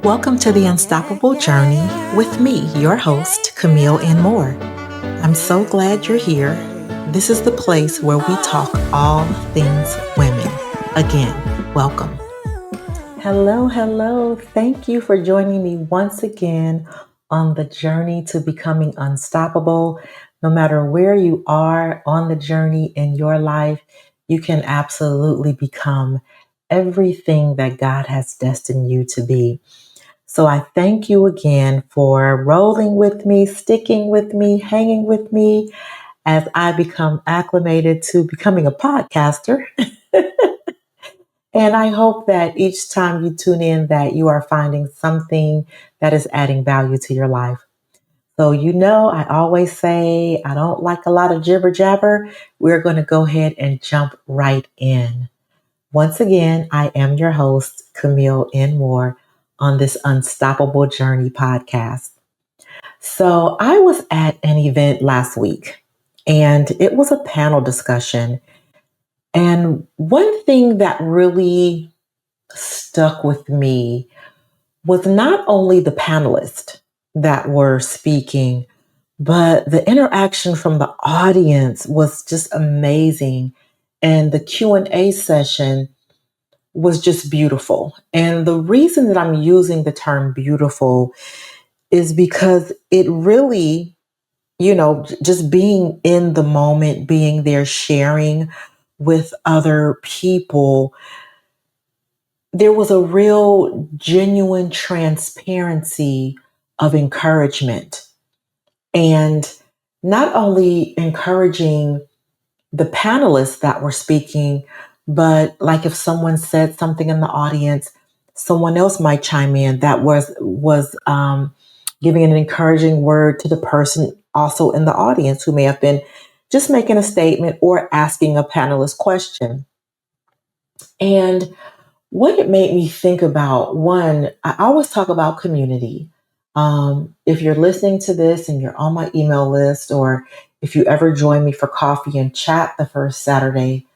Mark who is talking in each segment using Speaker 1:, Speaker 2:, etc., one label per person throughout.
Speaker 1: Welcome to the Unstoppable Journey with me, your host, Camille and Moore. I'm so glad you're here. This is the place where we talk all things women. Again, welcome. Hello, hello. Thank you for joining me once again on the journey to becoming unstoppable. No matter where you are on the journey in your life, you can absolutely become everything that God has destined you to be. So I thank you again for rolling with me, sticking with me, hanging with me as I become acclimated to becoming a podcaster. And I hope that each time you tune in that you are finding something that is adding value to your life. So I always say I don't like a lot of jibber jabber. We're going to go ahead and jump right in. Once again, I am your host, Camille N. Moore, on this Unstoppable Journey podcast. So I was at an event last week and it was a panel discussion. And one thing that really stuck with me was not only the panelists that were speaking, but the interaction from the audience was just amazing. And the Q&A session was just beautiful. And the reason that I'm using the term beautiful is because it really, just being in the moment, being there, sharing with other people, there was a real genuine transparency of encouragement. And not only encouraging the panelists that were speaking, but like if someone said something in the audience, someone else might chime in that was giving an encouraging word to the person also in the audience who may have been just making a statement or asking a panelist question. And what it made me think about, one, I always talk about community. If you're listening to this and you're on my email list, or if you ever join me for coffee and chat the first Saturday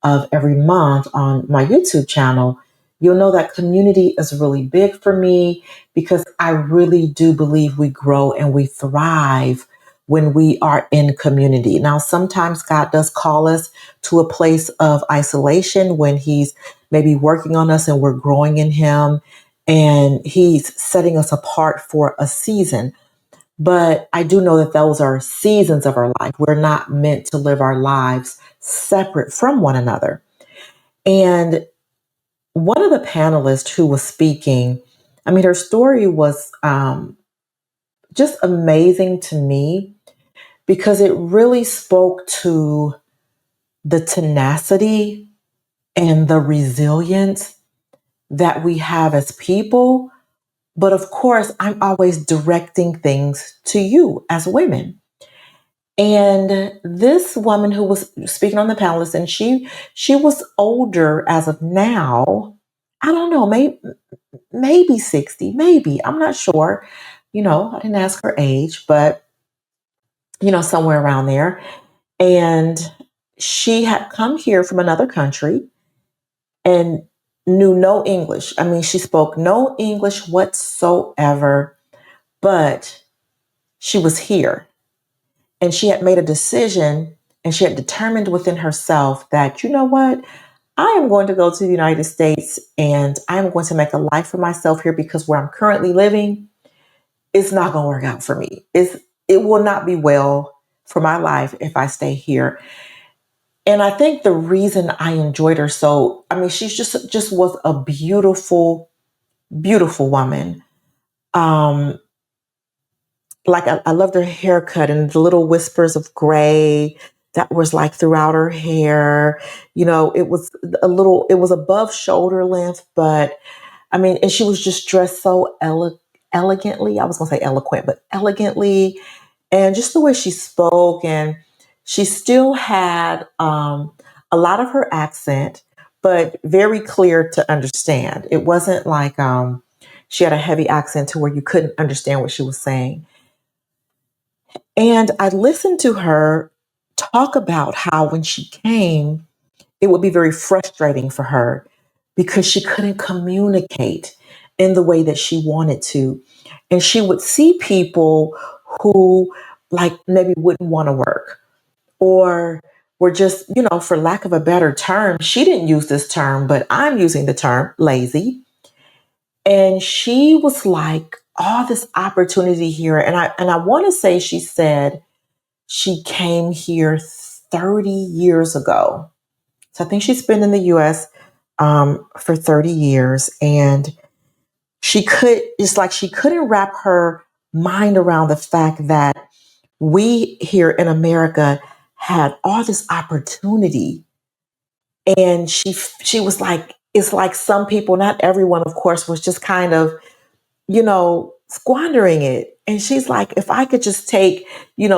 Speaker 1: of every month on my YouTube channel, you'll know that community is really big for me because I really do believe we grow and we thrive when we are in community. Now, sometimes God does call us to a place of isolation when He's maybe working on us and we're growing in Him and He's setting us apart for a season. But I do know that those are seasons of our life. We're not meant to live our lives separate from one another. And one of the panelists who was speaking, her story was just amazing to me because it really spoke to the tenacity and the resilience that we have as people. But of course, I'm always directing things to you as women. And this woman who was speaking on the panelist, and she was older as of now. I don't know, maybe 60, maybe. I'm not sure. I didn't ask her age, but somewhere around there. And she had come here from another country and knew no English. She spoke no English whatsoever, but she was here. And she had made a decision and she had determined within herself that, you know what? I am going to go to the United States and I'm going to make a life for myself here because where I'm currently living, it's not going to work out for me. It will not be well for my life if I stay here. And I think the reason I enjoyed her she's just was a beautiful, beautiful woman. I loved her haircut and the little whispers of gray that was like throughout her hair. It was it was above shoulder length, but and she was just dressed so elegantly. I was going to say eloquent, but elegantly. And just the way she spoke, and she still had a lot of her accent, but very clear to understand. It wasn't like she had a heavy accent to where you couldn't understand what she was saying. And I listened to her talk about how when she came, it would be very frustrating for her because she couldn't communicate. in the way that she wanted to. And she would see people who, like, maybe wouldn't want to work, or were just, for lack of a better term, she didn't use this term, but I'm using the term lazy. And she was like, all this opportunity here. And I want to say she said she came here 30 years ago. So I think she's been in the US for 30 years. And it's like she couldn't wrap her mind around the fact that we here in America had all this opportunity. And she was like, it's like some people, not everyone, of course, was just kind of, squandering it. And she's like, if I could just take,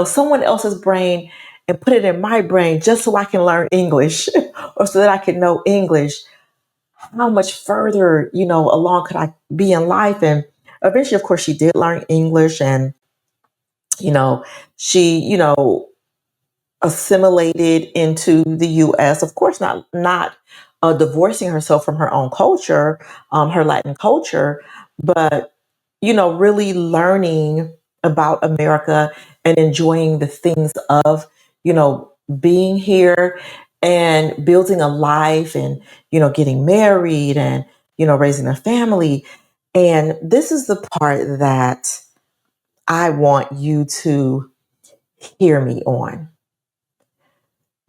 Speaker 1: someone else's brain and put it in my brain just so I can learn English or so that I can know English, how much further, along could I be in life? And eventually, of course, she did learn English, and, she, assimilated into the U.S. Of course, not divorcing herself from her own culture, her Latin culture, but really learning about America and enjoying the things of being here and building a life, and getting married, and raising a family. And this is the part that I want you to hear me on,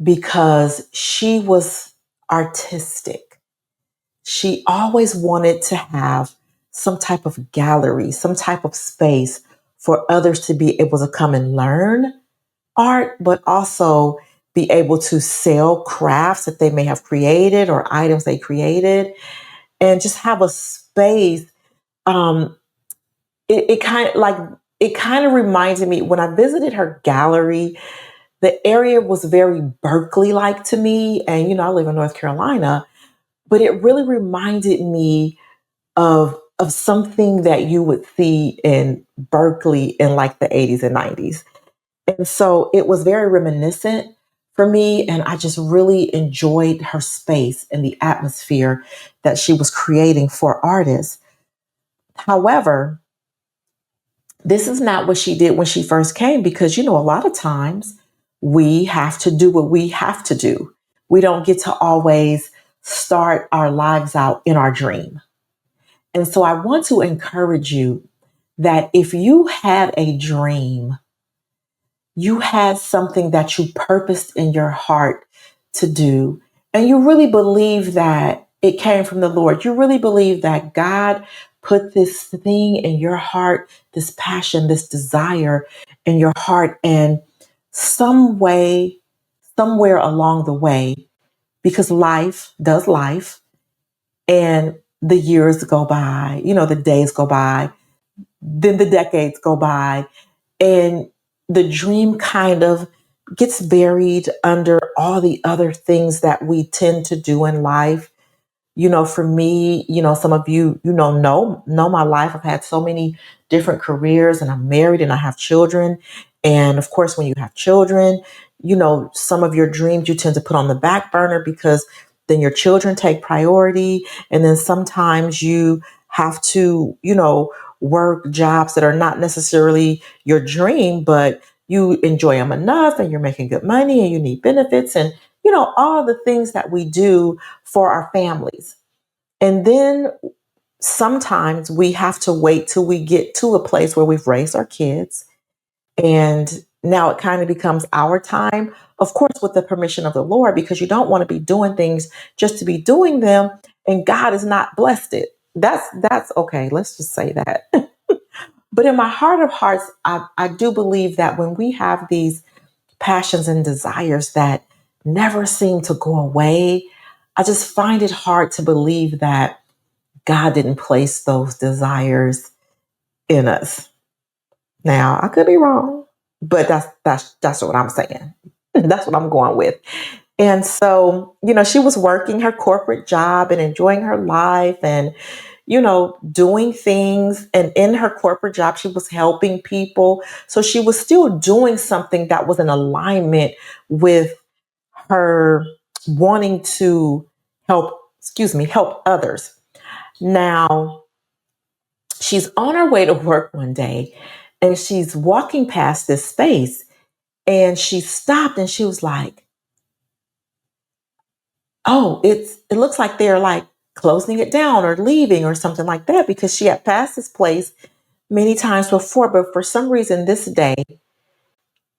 Speaker 1: because she was artistic. She always wanted to have some type of gallery, some type of space for others to be able to come and learn art, but also be able to sell crafts that they may have created or items they created, and just have a space. Um, it kind of reminded me when I visited her gallery. The area was very Berkeley like to me. And, I live in North Carolina, but it really reminded me of something that you would see in Berkeley in like the 80s and 90s. And so it was very reminiscent for me. And I just really enjoyed her space and the atmosphere that she was creating for artists. However, this is not what she did when she first came, because, a lot of times we have to do what we have to do. We don't get to always start our lives out in our dream. And so I want to encourage you that if you had a dream, you had something that you purposed in your heart to do, and you really believe that it came from the Lord. You really believe that God put this thing in your heart, this passion, this desire in your heart, and some way, somewhere along the way, because life does life, and the years go by, the days go by, then the decades go by, and the dream kind of gets buried under all the other things that we tend to do in life. For me, some of you, know my life. I've had so many different careers, and I'm married, and I have children. And of course, when you have children, some of your dreams you tend to put on the back burner, because then your children take priority. And then sometimes you have to, work jobs that are not necessarily your dream, but you enjoy them enough, and you're making good money, and you need benefits, and, all the things that we do for our families. And then sometimes we have to wait till we get to a place where we've raised our kids, and now it kind of becomes our time, of course, with the permission of the Lord, because you don't want to be doing things just to be doing them, and God has not blessed it. That's okay. Let's just say that. But in my heart of hearts, I do believe that when we have these passions and desires that never seem to go away, I just find it hard to believe that God didn't place those desires in us. Now, I could be wrong, but that's what I'm saying. That's what I'm going with. And so, she was working her corporate job and enjoying her life, and, doing things. And in her corporate job, she was helping people. So she was still doing something that was in alignment with her wanting to help others. Now, she's on her way to work one day and she's walking past this space and she stopped and she was like, oh, it looks like they're like closing it down or leaving or something like that, because she had passed this place many times before, but for some reason this day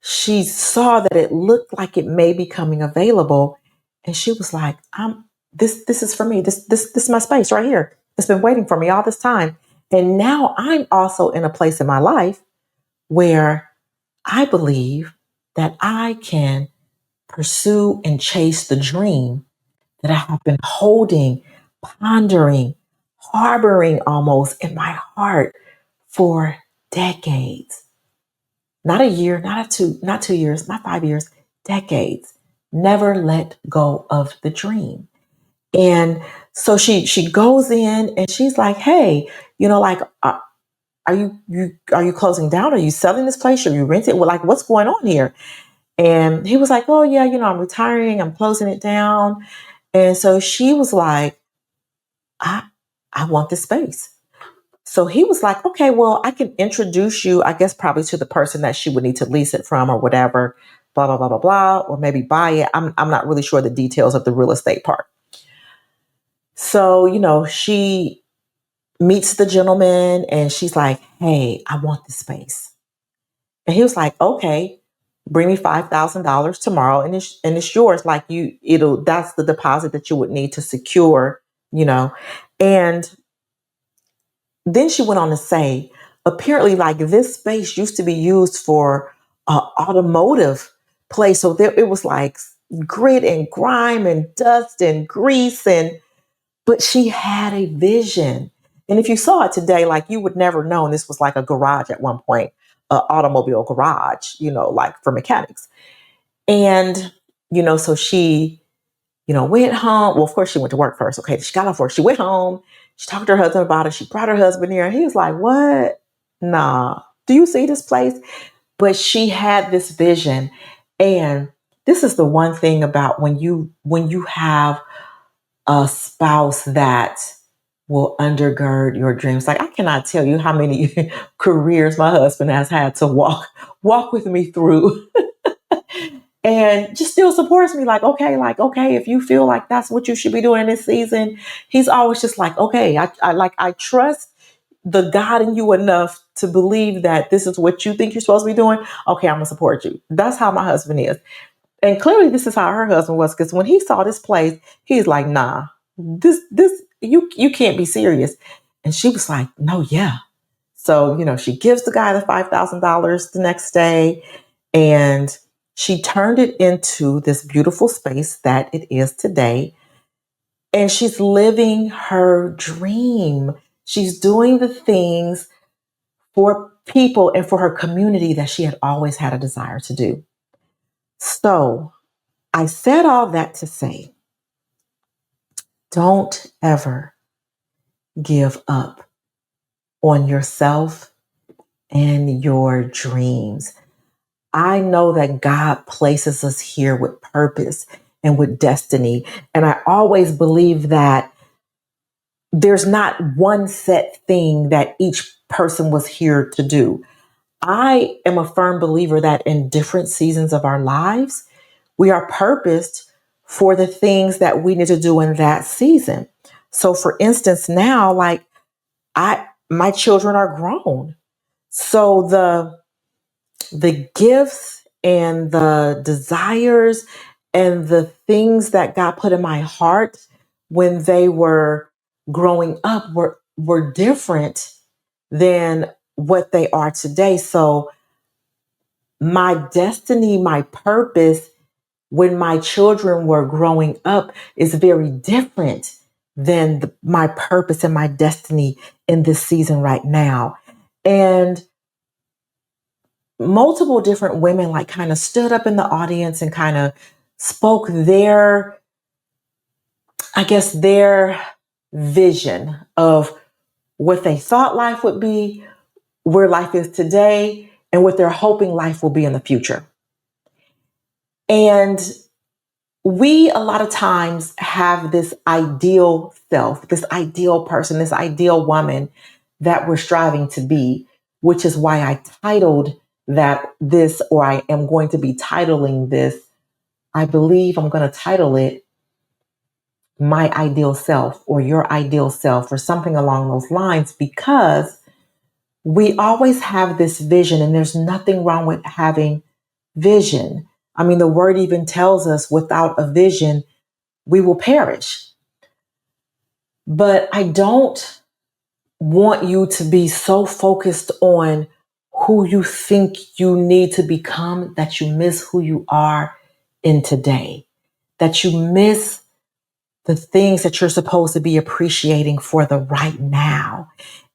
Speaker 1: she saw that it looked like it may be coming available, and she was like, I'm this is for me. This is my space right here. It's been waiting for me all this time. And now I'm also in a place in my life where I believe that I can pursue and chase the dream that I have been holding, pondering, harboring almost in my heart for decades. Not a year, not 2 years, not 5 years, decades. Never let go of the dream. And so she goes in and she's like, "Hey, like, are you closing down? Are you selling this place? Are you renting? Well, like, what's going on here?" And he was like, "Oh yeah, I'm retiring. I'm closing it down." And so she was like, "I I want this space." So he was like, okay, well, I can introduce you, I guess, probably to the person that she would need to lease it from or whatever, blah, blah, blah, blah, blah, or maybe buy it. I'm not really sure the details of the real estate part. So, she meets the gentleman and she's like, hey, I want this space. And he was like, okay, bring me $5,000 tomorrow and it's yours. Like that's the deposit that you would need to secure, you know. And then she went on to say, apparently, like this space used to be used for automotive place. So there, it was like grit and grime and dust and grease. But she had a vision. And if you saw it today, like you would never know. And this was like a garage at one point, an automobile garage, like for mechanics. And, so she went home. Well, of course, she went to work first. Okay, she got off work. She went home. She talked to her husband about it. She brought her husband here. And he was like, what? Nah. Do you see this place? But she had this vision. And this is the one thing about when you have a spouse that will undergird your dreams. Like I cannot tell you how many careers my husband has had to walk with me through and just still supports me like okay, if you feel like that's what you should be doing in this season. He's always just like, okay, I trust the God in you enough to believe that this is what you think you're supposed to be doing. Okay, I'm gonna support you. That's how my husband is. And clearly this is how her husband was, because when he saw this place, he's like, nah, this you can't be serious. And she was like, no, yeah. So, she gives the guy the $5,000 the next day, and she turned it into this beautiful space that it is today. And she's living her dream. She's doing the things for people and for her community that she had always had a desire to do. So I said all that to say, don't ever give up on yourself and your dreams. I know that God places us here with purpose and with destiny. And I always believe that there's not one set thing that each person was here to do. I am a firm believer that in different seasons of our lives, we are purposed for the things that we need to do in that season. So for instance, now, like my children are grown. So the gifts and the desires and the things that God put in my heart when they were growing up were different than what they are today. So my destiny, my purpose when my children were growing up is very different than my purpose and my destiny in this season right now. And multiple different women like kind of stood up in the audience and kind of spoke their, I guess, their vision of what they thought life would be, where life is today, and what they're hoping life will be in the future. And we a lot of times have this ideal self, this ideal person, this ideal woman that we're striving to be, which is why I titled that this, or I am going to be titling this. I believe I'm going to title it My Ideal Self or Your Ideal Self or something along those lines, because we always have this vision, and there's nothing wrong with having vision. I mean, the word even tells us without a vision, we will perish. But I don't want you to be so focused on who you think you need to become that you miss who you are in today, that you miss the things that you're supposed to be appreciating for the right now.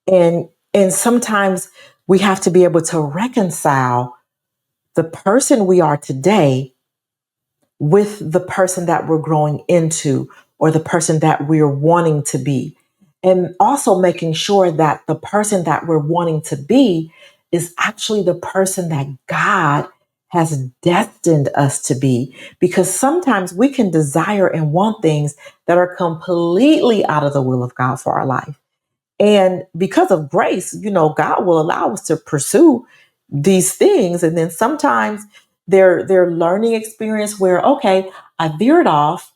Speaker 1: And sometimes we have to be able to reconcile the person we are today with the person that we're growing into or the person that we're wanting to be. And also making sure that the person that we're wanting to be is actually the person that God has destined us to be. Because sometimes we can desire and want things that are completely out of the will of God for our life. And because of grace, God will allow us to pursue these things. And then sometimes they're learning experience where, okay, I veered off,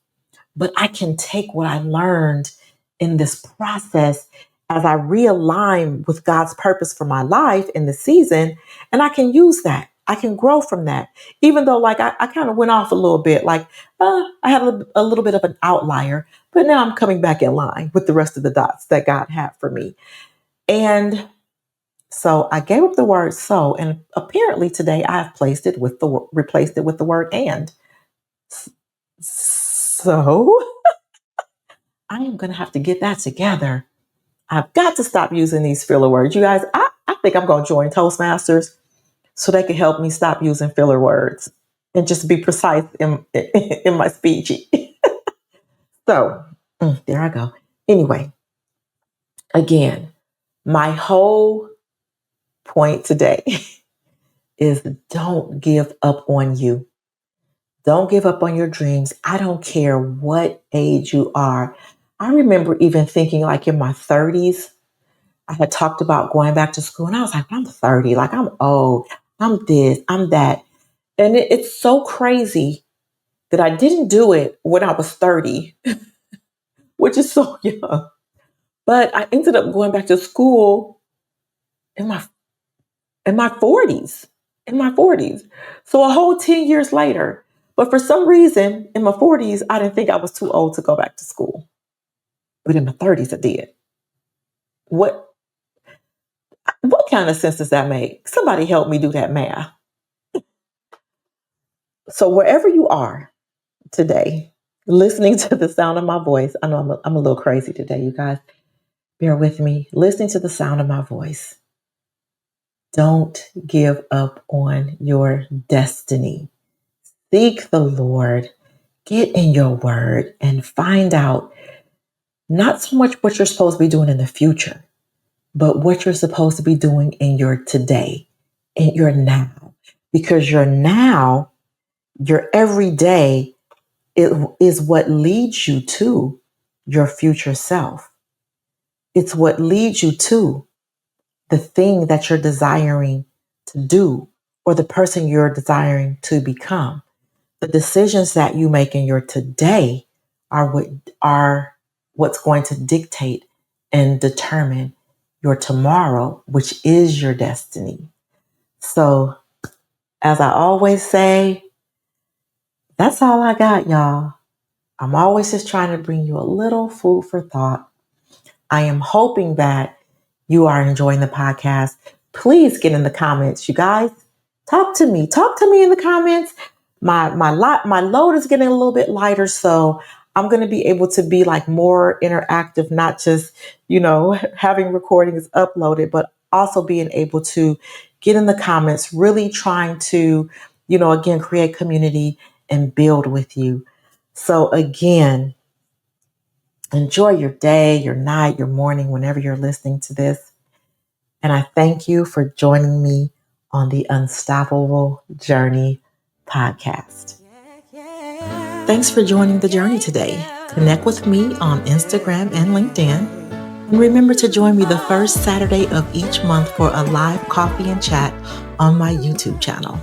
Speaker 1: but I can take what I learned in this process as I realign with God's purpose for my life in the season, and I can use that. I can grow from that. Even though like I kind of went off a little bit, like I had a little bit of an outlier, but now I'm coming back in line with the rest of the dots that God had for me. And so I gave up the word so, and apparently today I have replaced it with the word and. So I am going to have to get that together. I've got to stop using these filler words. You guys, I think I'm going to join Toastmasters so they can help me stop using filler words and just be precise in my speech. So there I go. Anyway, again, my whole point today is don't give up on you. Don't give up on your dreams. I don't care what age you are. I remember even thinking like in my 30s, I had talked about going back to school and I was like, I'm 30, like I'm old, I'm this, I'm that. And it's so crazy that I didn't do it when I was 30, which is so young. But I ended up going back to school in my 40s, in my 40s. So a whole 10 years later. But for some reason, in my 40s, I didn't think I was too old to go back to school. But in my 30s, I did. What kind of sense does that make? Somebody help me do that math. So wherever you are today, listening to the sound of my voice, I know I'm a little crazy today, you guys. Bear with me. Listening to the sound of my voice. Don't give up on your destiny. Seek the Lord. Get in your word and find out not so much what you're supposed to be doing in the future, but what you're supposed to be doing in your today, in your now. Because your now, your everyday, it is what leads you to your future self. It's what leads you to the thing that you're desiring to do or the person you're desiring to become. The decisions that you make in your today are what's going to dictate and determine your tomorrow, which is your destiny. So, as I always say, that's all I got, y'all. I'm always just trying to bring you a little food for thought. I am hoping that you are enjoying the podcast. Please get in the comments, you guys. Talk to me. Talk to me in the comments. My load is getting a little bit lighter, so I'm going to be able to be like more interactive, not just, having recordings uploaded, but also being able to get in the comments, really trying to, again, create community and build with you. So again, enjoy your day, your night, your morning, whenever you're listening to this. And I thank you for joining me on the Unstoppable Journey podcast. Thanks for joining the journey today. Connect with me on Instagram and LinkedIn. And remember to join me the first Saturday of each month for a live coffee and chat on my YouTube channel.